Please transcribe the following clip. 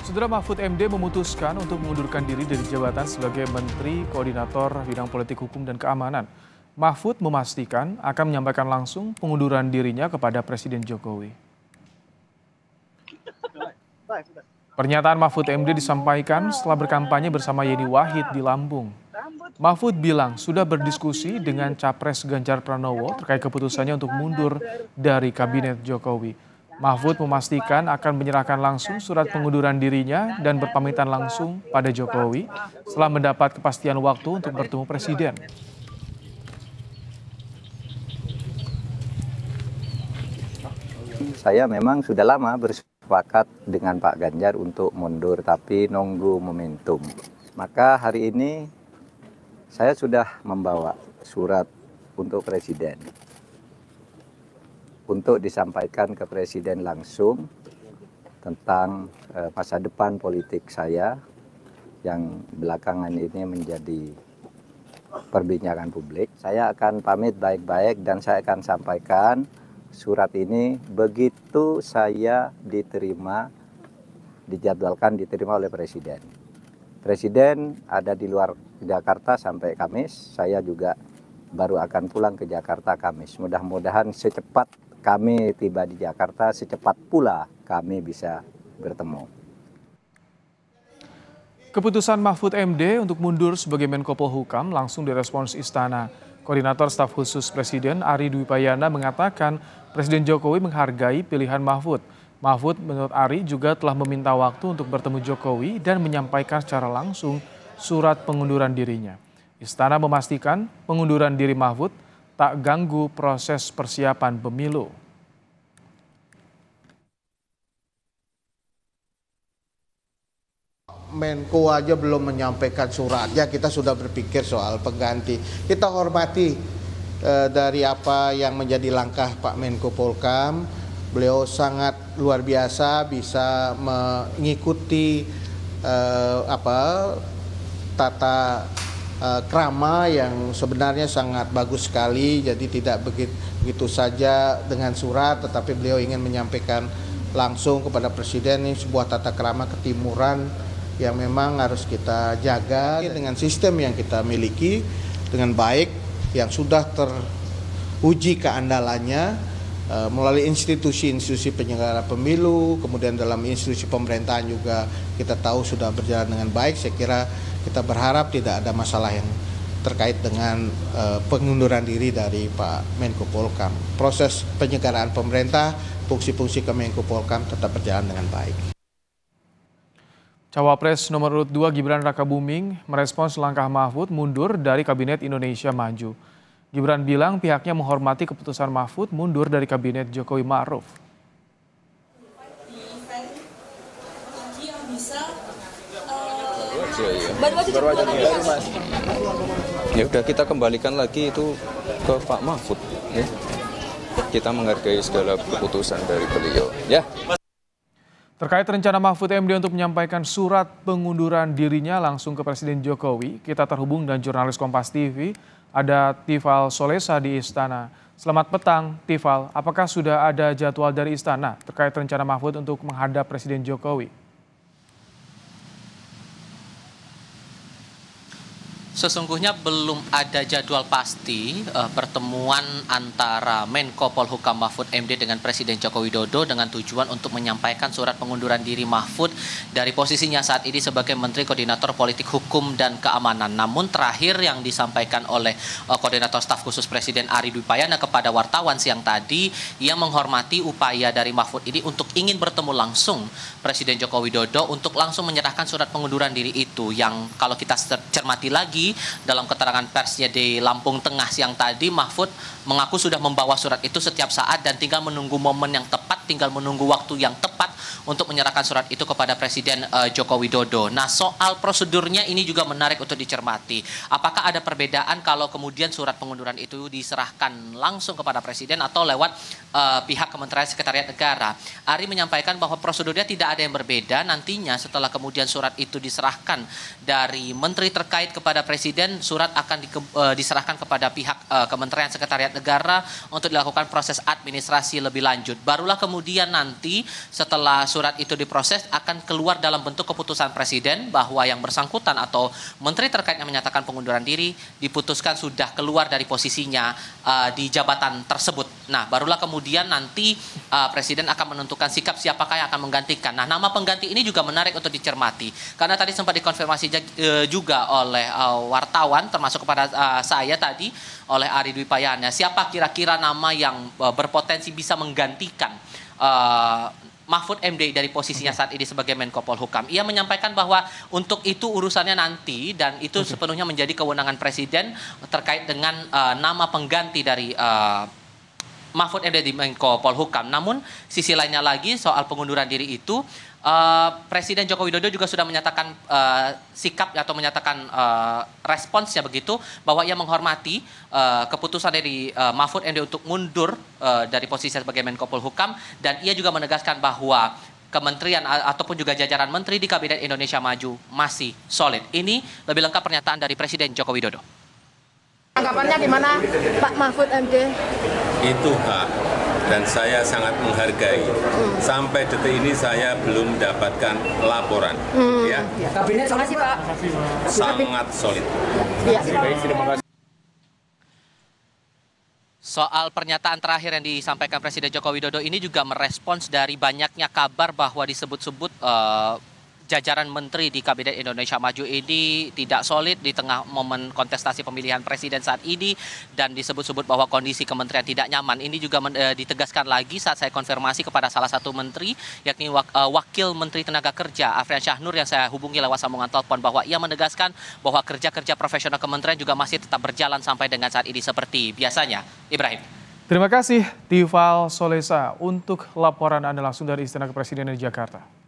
Saudara Mahfud MD memutuskan untuk mengundurkan diri dari jabatan sebagai Menteri Koordinator Bidang Politik Hukum dan Keamanan. Mahfud memastikan akan menyampaikan langsung pengunduran dirinya kepada Presiden Jokowi. Pernyataan Mahfud MD disampaikan setelah berkampanye bersama Yeni Wahid di Lampung. Mahfud bilang sudah berdiskusi dengan Capres Ganjar Pranowo terkait keputusannya untuk mundur dari Kabinet Jokowi. Mahfud memastikan akan menyerahkan langsung surat pengunduran dirinya dan berpamitan langsung pada Jokowi setelah mendapat kepastian waktu untuk bertemu Presiden. Saya memang sudah lama bersepakat dengan Pak Ganjar untuk mundur, tapi nunggu momentum. Maka hari ini saya sudah membawa surat untuk Presiden, untuk disampaikan ke Presiden langsung tentang masa depan politik saya yang belakangan ini menjadi perbincangan publik. Saya akan pamit baik-baik dan saya akan sampaikan surat ini begitu saya dijadwalkan diterima oleh Presiden. Presiden ada di luar Jakarta sampai Kamis, saya juga baru akan pulang ke Jakarta Kamis. Mudah-mudahan secepat kami tiba di Jakarta, secepat pula kami bisa bertemu. Keputusan Mahfud MD untuk mundur sebagai Menko Polhukam langsung direspons Istana. Koordinator Staf Khusus Presiden Ari Dwi Payana mengatakan Presiden Jokowi menghargai pilihan Mahfud. Mahfud menurut Ari juga telah meminta waktu untuk bertemu Jokowi dan menyampaikan secara langsung surat pengunduran dirinya. Istana memastikan pengunduran diri Mahfud tak ganggu proses persiapan pemilu. Menko aja belum menyampaikan suratnya, kita sudah berpikir soal pengganti. Kita hormati dari apa yang menjadi langkah Pak Menko Polhukam. Beliau sangat luar biasa bisa mengikuti tata krama yang sebenarnya sangat bagus sekali, jadi tidak begitu saja dengan surat, tetapi beliau ingin menyampaikan langsung kepada Presiden. Ini sebuah tata krama ketimuran yang memang harus kita jaga dengan sistem yang kita miliki dengan baik, yang sudah teruji keandalannya melalui institusi-institusi penyelenggara pemilu, kemudian dalam institusi pemerintahan juga kita tahu sudah berjalan dengan baik. Saya kira kita berharap tidak ada masalah yang terkait dengan pengunduran diri dari Pak Menko Polhukam. Proses penyelenggaraan pemerintah, fungsi-fungsi Kemenko Polhukam tetap berjalan dengan baik. Cawapres nomor urut 2 Gibran Rakabuming merespons langkah Mahfud mundur dari Kabinet Indonesia Maju. Gibran bilang pihaknya menghormati keputusan Mahfud mundur dari Kabinet Jokowi Ma'ruf. Ya udah, kita kembalikan lagi itu ke Pak Mahfud. Ya. Kita menghargai segala keputusan dari beliau. Ya. Terkait rencana Mahfud MD untuk menyampaikan surat pengunduran dirinya langsung ke Presiden Jokowi, kita terhubung dengan jurnalis Kompas TV, ada Tifal Solesa di Istana. Selamat petang, Tifal. Apakah sudah ada jadwal dari Istana terkait rencana Mahfud untuk menghadap Presiden Jokowi? Sesungguhnya belum ada jadwal pasti pertemuan antara Menko Polhukam Mahfud MD dengan Presiden Joko Widodo dengan tujuan untuk menyampaikan surat pengunduran diri Mahfud dari posisinya saat ini sebagai Menteri Koordinator Politik Hukum dan Keamanan. Namun terakhir yang disampaikan oleh Koordinator Staf Khusus Presiden Ari Dwi Payana kepada wartawan siang tadi, ia menghormati upaya dari Mahfud ini untuk ingin bertemu langsung Presiden Joko Widodo untuk langsung menyerahkan surat pengunduran diri itu, yang kalau kita cermati lagi dalam keterangan persnya di Lampung Tengah siang tadi, Mahfud mengaku sudah membawa surat itu setiap saat dan tinggal menunggu momen yang tepat, tinggal menunggu waktu yang tepat untuk menyerahkan surat itu kepada Presiden Joko Widodo. Nah, soal prosedurnya ini juga menarik untuk dicermati. Apakah ada perbedaan kalau kemudian surat pengunduran itu diserahkan langsung kepada Presiden atau lewat pihak Kementerian Sekretariat Negara? Ari menyampaikan bahwa prosedurnya tidak ada yang berbeda. Nantinya setelah kemudian surat itu diserahkan dari menteri terkait kepada Presiden, surat akan diserahkan kepada pihak Kementerian Sekretariat Negara untuk dilakukan proses administrasi lebih lanjut. Barulah kemudian nanti setelah surat itu diproses akan keluar dalam bentuk keputusan Presiden bahwa yang bersangkutan atau menteri terkait yang menyatakan pengunduran diri diputuskan sudah keluar dari posisinya di jabatan tersebut. Nah, barulah kemudian nanti Presiden akan menentukan sikap siapakah yang akan menggantikan. Nah, nama pengganti ini juga menarik untuk dicermati. Karena tadi sempat dikonfirmasi juga oleh wartawan, termasuk kepada saya tadi, oleh Ari Dwi Payana. Siapa kira-kira nama yang berpotensi bisa menggantikan Mahfud MD dari posisinya saat ini sebagai Menko Polhukam. Ia menyampaikan bahwa untuk itu urusannya nanti dan itu sepenuhnya menjadi kewenangan Presiden terkait dengan nama pengganti dari Mahfud MD di Menko Polhukam. Namun sisi lainnya lagi soal pengunduran diri itu, Presiden Joko Widodo juga sudah menyatakan sikap atau menyatakan responsnya begitu, bahwa ia menghormati keputusan dari Mahfud MD untuk mundur dari posisi sebagai Menko Polhukam, dan ia juga menegaskan bahwa kementerian ataupun juga jajaran menteri di Kabinet Indonesia Maju masih solid. Ini lebih lengkap pernyataan dari Presiden Joko Widodo. Tanggapannya gimana Pak Mahfud MD? Itu hak dan saya sangat menghargai. Sampai detik ini saya belum mendapatkan laporan. Ya. Kabinet terima kasih Pak. Sangat solid. Ya. Soal pernyataan terakhir yang disampaikan Presiden Joko Widodo ini juga merespons dari banyaknya kabar bahwa disebut-sebut jajaran menteri di Kabinet Indonesia Maju ini tidak solid di tengah momen kontestasi pemilihan presiden saat ini, dan disebut-sebut bahwa kondisi kementerian tidak nyaman. Ini juga ditegaskan lagi saat saya konfirmasi kepada salah satu menteri, yakni Wakil Menteri Tenaga Kerja Afrian Syahnur, yang saya hubungi lewat sambungan telepon, bahwa ia menegaskan bahwa kerja-kerja profesional kementerian juga masih tetap berjalan sampai dengan saat ini seperti biasanya. Ibrahim. Terima kasih Tifal Solesa untuk laporan Anda langsung dari Istana Kepresidenan di Jakarta.